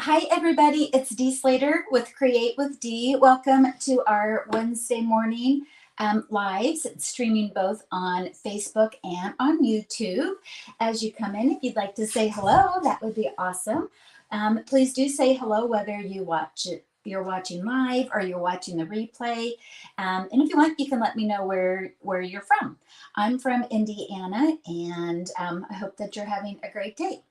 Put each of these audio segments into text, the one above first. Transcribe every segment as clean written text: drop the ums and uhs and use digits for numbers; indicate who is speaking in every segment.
Speaker 1: Hi, everybody. It's Dee Slater with Create with Dee. Welcome to our Wednesday morning lives. It's streaming both on Facebook and on YouTube. As you come in, if you'd like to say hello, that would be awesome. Please do say hello whether you're watching live or you're watching the replay. And if you want, you can let me know where you're from. I'm from Indiana, and I hope that you're having a great day.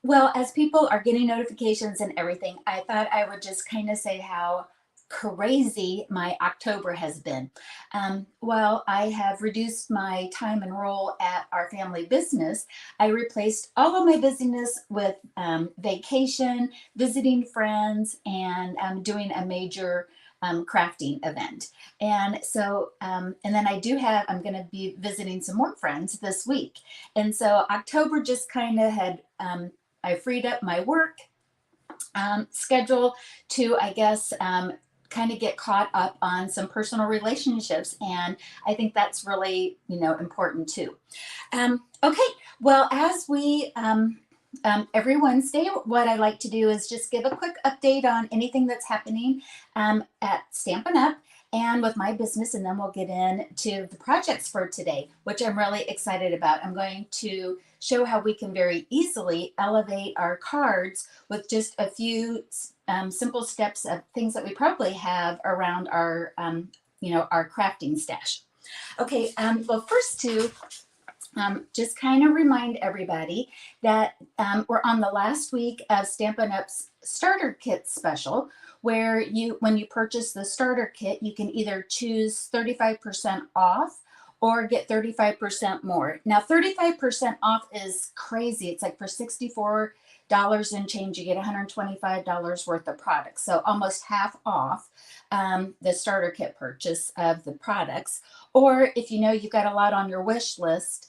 Speaker 1: Well, as people are getting notifications and everything, I thought I would just kind of say how crazy my October has been. While I have reduced my time and role at our family business, I replaced all of my busyness with vacation, visiting friends, and doing a major crafting event. And so, and then I'm going to be visiting some more friends this week. And so October just kind of had, I freed up my work schedule to, I guess, kind of get caught up on some personal relationships. And I think that's really, important too. Okay, well, as we, every Wednesday, what I like to do is just give a quick update on anything that's happening at Stampin' Up! And with my business, and then we'll get into the projects for today, which I'm really excited about. I'm going to show how we can very easily elevate our cards with just a few simple steps of things that we probably have around our, our crafting stash. Okay, well, first just kind of remind everybody that we're on the last week of Stampin' Up's starter kit special, where when you purchase the starter kit, you can either choose 35% off or get 35% more. Now, 35% off is crazy. It's like for $64 and change, you get $125 worth of products. So almost half off the starter kit purchase of the products. Or if you know you've got a lot on your wish list,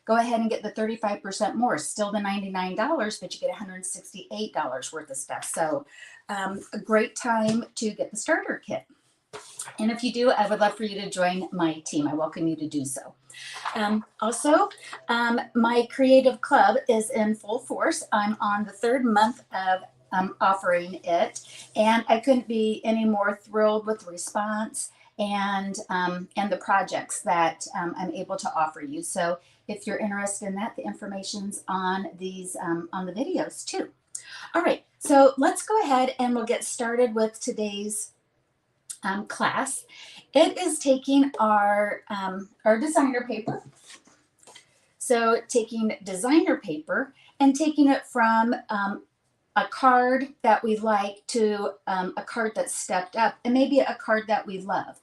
Speaker 1: go ahead and get the 35% more. Still the $99, but you get $168 worth of stuff. So a great time to get the starter kit. And if you do, I would love for you to join my team. I welcome you to do so. Also, my creative club is in full force. I'm on the third month of offering it, and I couldn't be any more thrilled with the response and the projects that I'm able to offer you. So if you're interested in that, the information's on these on the videos too. All right, so let's go ahead and we'll get started with today's class. It is taking our designer paper. So taking designer paper and taking it from a card that we like to a card that's stepped up, and maybe a card that we love.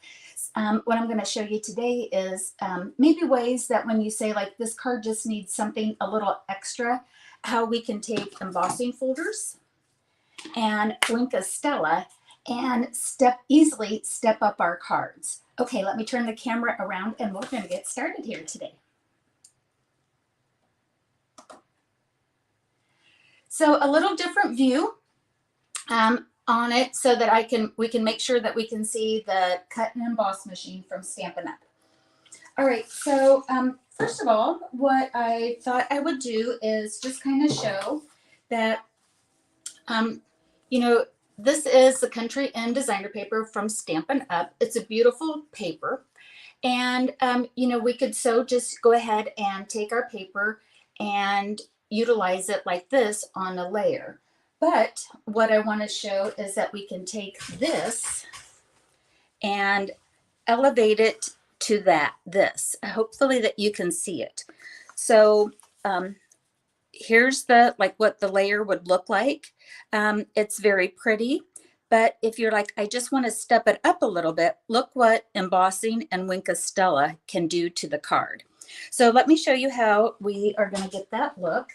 Speaker 1: What I'm going to show you today is maybe ways that when you say like this card just needs something a little extra, how we can take embossing folders and Stella and easily step up our cards. Okay, let me turn the camera around and we're going to get started here today. So a little different view on it so that we can make sure that we can see the cut and emboss machine from Stampin' Up. All right, so first of all, what I thought I would do is just kind of show that, this is the Country Inn designer paper from Stampin' Up. It's a beautiful paper. And, we could just go ahead and take our paper and utilize it like this on a layer. But what I want to show is that we can take this and elevate it to this. Hopefully that you can see it. So here's what the layer would look like. It's very pretty, but if you're like, I just want to step it up a little bit, look what embossing and Stella can do to the card. So let me show you how we are going to get that look.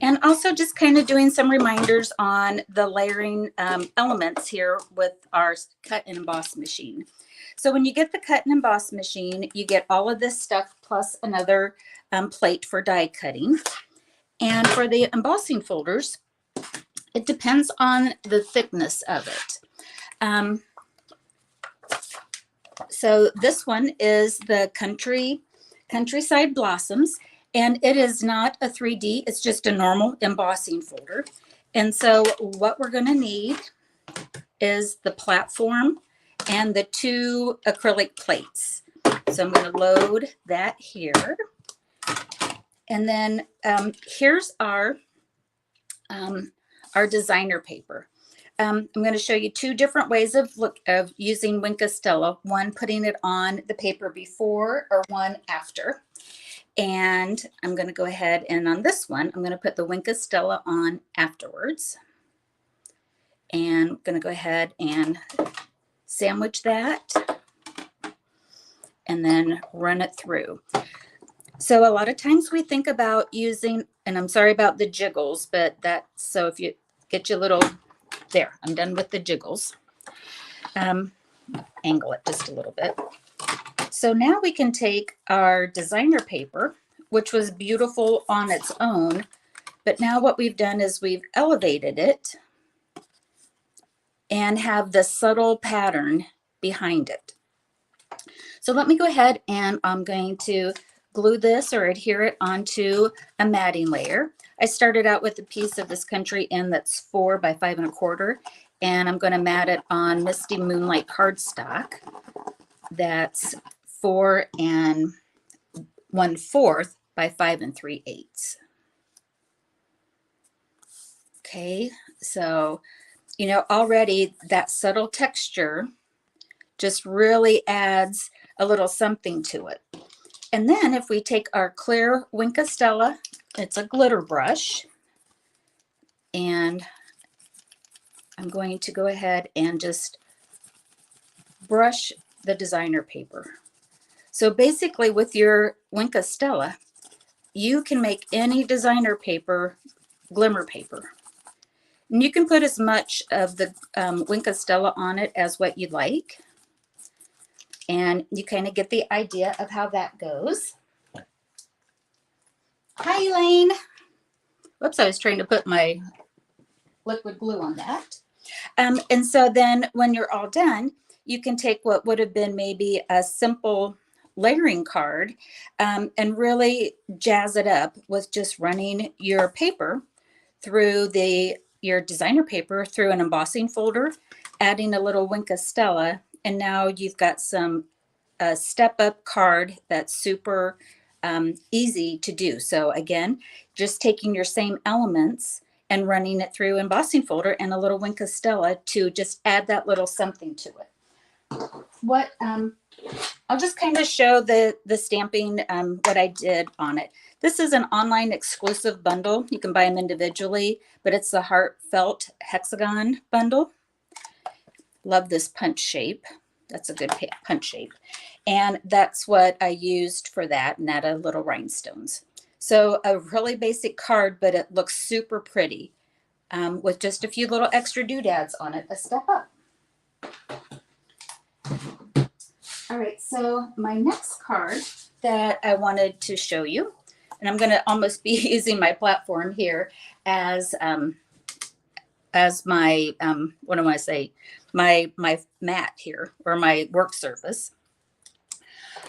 Speaker 1: And also just kind of doing some reminders on the layering elements here with our cut and emboss machine. So when you get the cut and emboss machine, you get all of this stuff plus another plate for die cutting. And for the embossing folders, it depends on the thickness of it. So this one is the Countryside Blossoms, And it is not a 3D, it's just a normal embossing folder. And so what we're going to need is the platform and the 2 acrylic plates. So I'm going to load that here. And then here's our designer paper. I'm going to show you 2 different ways of using Wink Stella. One, putting it on the paper before, or one after. And I'm going to go ahead and on this one, I'm going to put the Wink Stella on afterwards. And I'm going to go ahead and sandwich that and then run it through. So a lot of times we think about using, and I'm sorry about the jiggles, but that's, so if you get your little, there, I'm done with the jiggles. Angle it just a little bit. So now we can take our designer paper, which was beautiful on its own, but now what we've done is we've elevated it and have the subtle pattern behind it. So let me go ahead and I'm going to glue this or adhere it onto a matting layer. I started out with a piece of this country inn that's 4 by 5 1/4, and I'm going to mat it on Misty Moonlight cardstock that's 4 1/4 by 5 3/8. Okay, so you know already that subtle texture just really adds a little something to it. And then if we take our clear Wink Stella, it's a glitter brush, and I'm going to go ahead and just brush the designer paper. So basically with your Wink Stella, you can make any designer paper glimmer paper. And you can put as much of the Wink Stella on it as what you like. And you kind of get the idea of how that goes. Hi, Elaine. Whoops, I was trying to put my liquid glue on that. And so then when you're all done, you can take what would have been maybe a simple layering card and really jazz it up with just running your paper through your designer paper through an embossing folder, adding a little Wink Stella, and now you've got a step-up card that's super easy to do. So again, just taking your same elements and running it through embossing folder and a little Wink Stella to just add that little something to it. What I'll just kind of show the stamping, what I did on it. This is an online exclusive bundle. You can buy them individually, but it's the heartfelt hexagon bundle. Love this punch shape. That's a good punch shape. And that's what I used for that, and add a little rhinestones. So a really basic card, but it looks super pretty with just a few little extra doodads on it. A step up. All right, so my next card that I wanted to show you, and I'm going to almost be using my platform here as my what do I say, my mat here, or my work surface.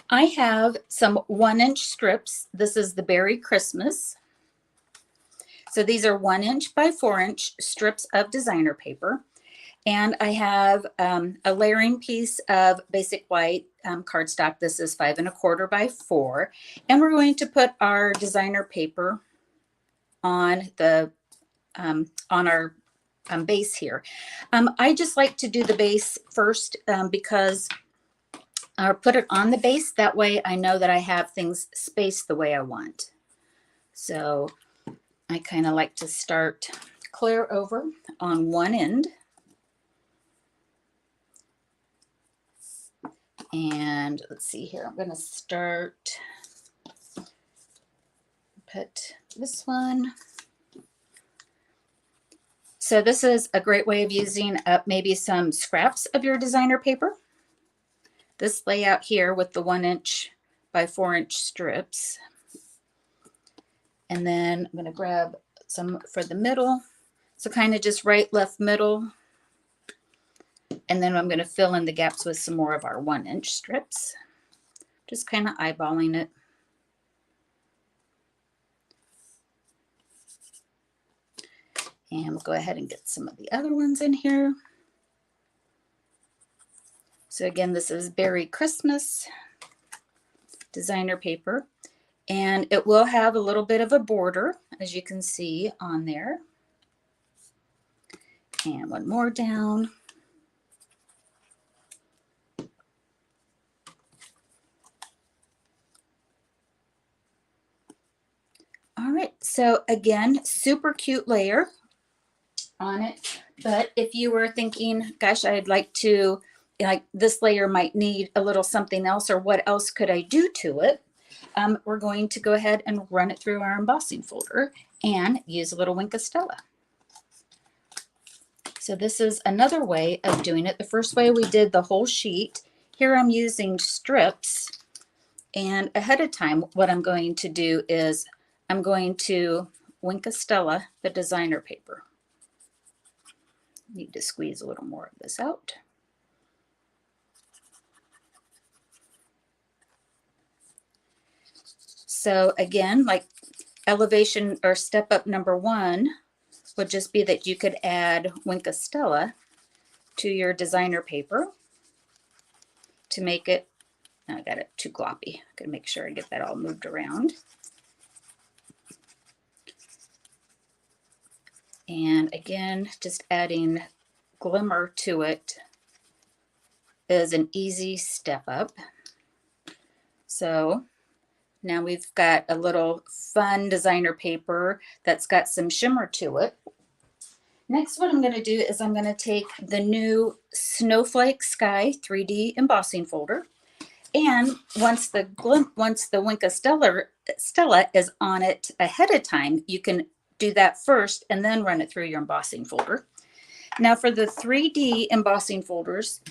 Speaker 1: I have some 1-inch strips. This is the Berry Christmas. So these are 1-inch by 4-inch strips of designer paper. And I have a layering piece of basic white cardstock. This is 5 1/4 by 4. And we're going to put our designer paper on the on our base here. I just like to do the base first because or put it on the base. That way I know that I have things spaced the way I want. So I kind of like to start clear over on one end. And let's see here, I'm going to start, put this one. So this is a great way of using up maybe some scraps of your designer paper. This layout here with the 1-inch by 4-inch strips. And then I'm going to grab some for the middle. So kind of just right, left, middle. And then I'm going to fill in the gaps with some more of our 1-inch strips. Just kind of eyeballing it. And we'll go ahead and get some of the other ones in here. So again, this is Berry Christmas designer paper, and it will have a little bit of a border, as you can see on there. And one more down. All right, so again, super cute layer on it. But if you were thinking, gosh, I'd like to, like this layer might need a little something else, or what else could I do to it? We're going to go ahead and run it through our embossing folder and use a little Wink of Stella. So this is another way of doing it. The first way we did the whole sheet. Here I'm using strips, and ahead of time what I'm going to do is I'm going to Wink of Stella the designer paper. Need to squeeze a little more of this out. So again, like elevation or step up number 1 would just be that you could add Wink of Stella to your designer paper to make it, I got it too gloppy. I'm gonna make sure I get that all moved around. And again, just adding glimmer to it is an easy step up. So now we've got a little fun designer paper that's got some shimmer to it. Next, what I'm going to do is I'm going to take the new Snowflake Sky 3D embossing folder, and once the Wink of Stella is on it ahead of time, you can do that first and then run it through your embossing folder. Now for the 3D embossing folders,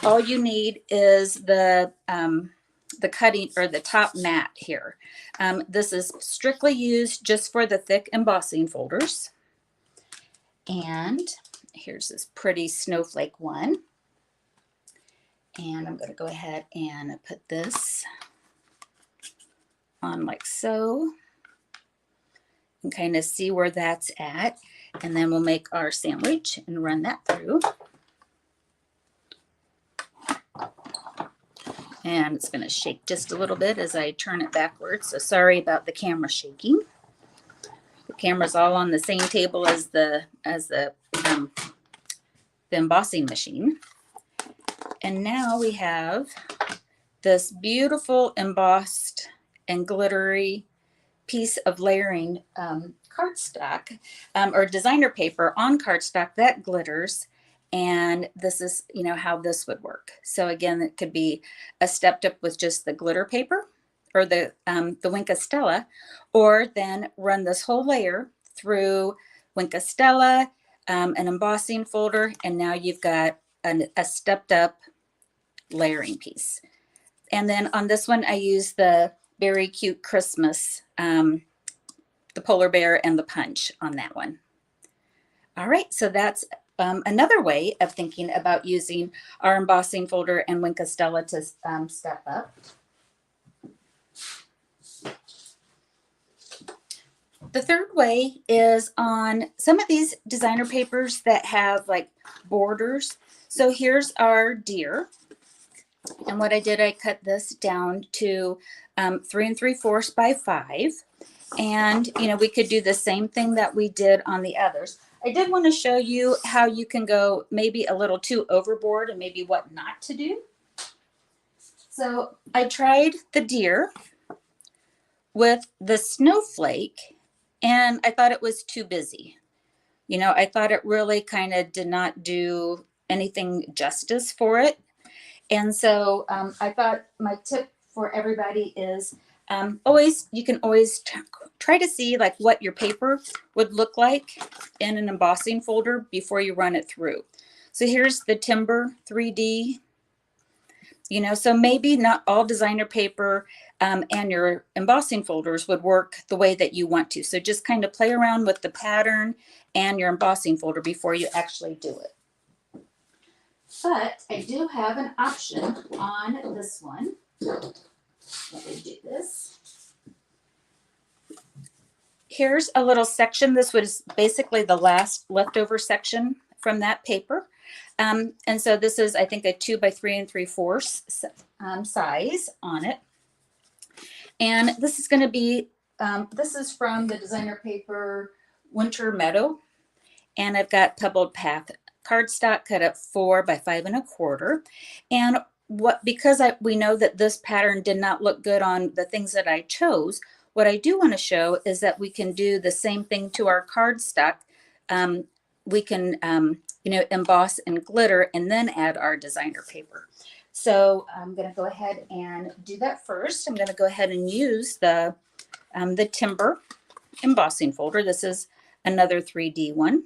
Speaker 1: all you need is the cutting or the top mat here. This is strictly used just for the thick embossing folders. And here's this pretty snowflake one. And I'm going to go ahead and put this on like so, and kind of see where that's at. And then we'll make our sandwich and run that through. And it's going to shake just a little bit as I turn it backwards. So sorry about the camera shaking. The camera's all on the same table as the embossing machine. And now we have this beautiful embossed and glittery piece of layering cardstock or designer paper on cardstock that glitters. And this is, you know, how this would work. So again, it could be a stepped up with just the glitter paper or the Wink of Stella, or then run this whole layer through Wink of Stella, an embossing folder, and now you've got a stepped up layering piece. And then on this one, I use the Very Cute Christmas, the polar bear and the punch on that one. All right, so that's another way of thinking about using our embossing folder and Wink of Stella to step up. The third way is on some of these designer papers that have like borders. So here's our deer. And what I did, I cut this down to 3 3/4 by 5. And, you know, we could do the same thing that we did on the others. I did want to show you how you can go maybe a little too overboard and maybe what not to do. So I tried the deer with the snowflake, and I thought it was too busy. You know, I thought it really kind of did not do anything justice for it. And so I thought my tip for everybody is you can always try to see like what your paper would look like in an embossing folder before you run it through. So here's the Timber 3D. You know, so maybe not all designer paper and your embossing folders would work the way that you want to. So just kind of play around with the pattern and your embossing folder before you actually do it. But I do have an option on this one. Let me do this. here's a little section. This was basically the last leftover section from that paper. And so this is, I think, a 2 by 3 3/4 size on it. And this is going to be, this is from the designer paper Winter Meadow. And I've got Pebbled Path cardstock cut up 4 by 5 1/4. And because we know that this pattern did not look good on the things that I chose, what I do want to show is that we can do the same thing to our cardstock. We can, emboss and glitter and then add our designer paper. So I'm going to go ahead and do that first. I'm going to go ahead and use the Timber embossing folder. This is another 3D one.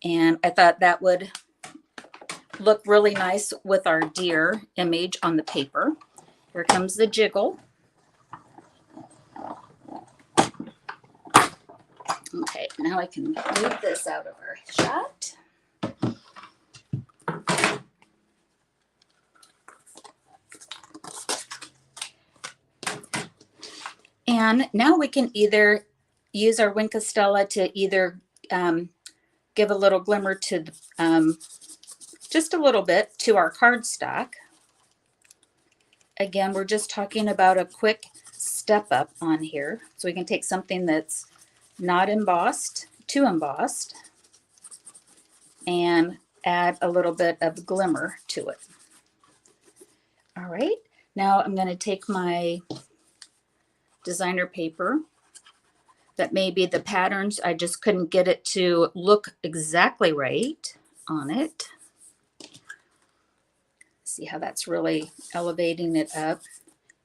Speaker 1: And I thought that would look really nice with our deer image on the paper. Here comes the jiggle. Okay, now I can move this out of our shot. And now we can either use our Wink of Stella to either give a little glimmer to just a little bit to our cardstock. Again, we're just talking about a quick step up on here. So we can take something that's not embossed, too embossed, and add a little bit of glimmer to it. All right, now I'm going to take my designer paper that maybe the patterns, I just couldn't get it to look exactly right on it. See how that's really elevating it up.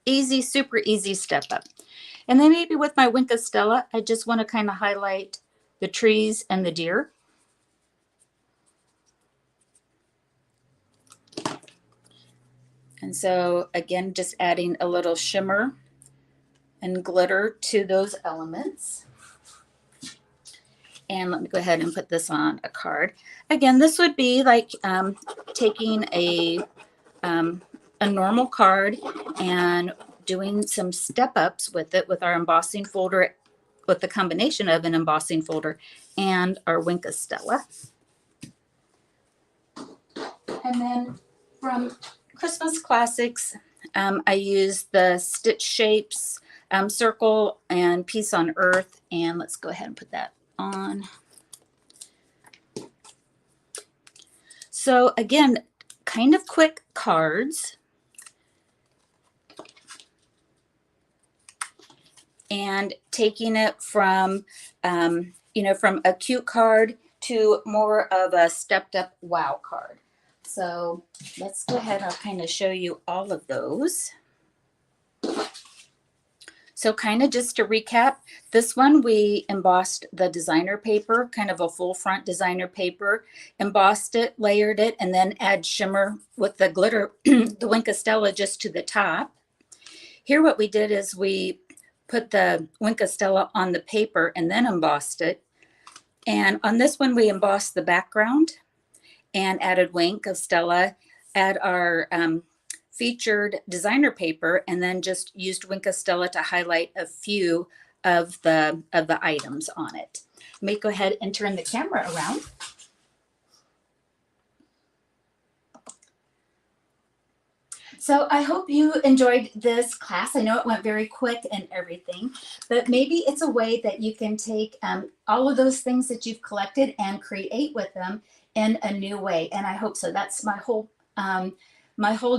Speaker 1: Easy, super easy step up. And then maybe with my Wink of Stella, I just want to kind of highlight the trees and the deer. And so again, just adding a little shimmer and glitter to those elements. And let me go ahead and put this on a card. Again, this would be like taking a normal card and doing some step ups with it with our embossing folder, with the combination of an embossing folder and our Wink of Stella. And then from Christmas Classics, I used the Stitch Shapes Circle and Peace on Earth. And let's go ahead and put that on. So again, kind of quick cards. And taking it from, from a cute card to more of a stepped up wow card. So let's go ahead. I'll kind of show you all of those. So kind of just to recap, this one we embossed the designer paper, kind of a full front designer paper, embossed it, layered it, and then add shimmer with the glitter, the Wink of Stella just to the top. Here what we did is we put the Wink of Stella on the paper and then embossed it. And on this one, we embossed the background and added Wink of Stella, add our featured designer paper, and then just used Wink of Stella to highlight a few of the items on it. Let me go ahead and turn the camera around. So I hope you enjoyed this class. I know it went very quick and everything, but maybe it's a way that you can take all of those things that you've collected and create with them in a new way. And I hope so. That's my whole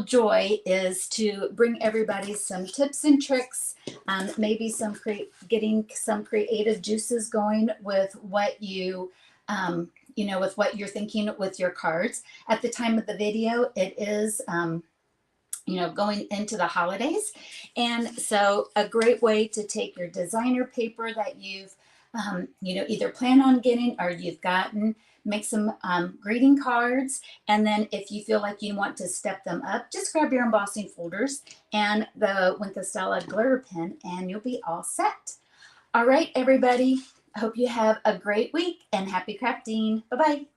Speaker 1: joy, is to bring everybody some tips and tricks, maybe getting some creative juices going with what you, with what you're thinking with your cards. At the time of the video, it is, going into the holidays. And so a great way to take your designer paper that you've, either plan on getting or you've gotten, make some greeting cards. And then if you feel like you want to step them up, just grab your embossing folders and the Wink of Stella glitter pen and you'll be all set. All right, everybody. I hope you have a great week and happy crafting. Bye-bye.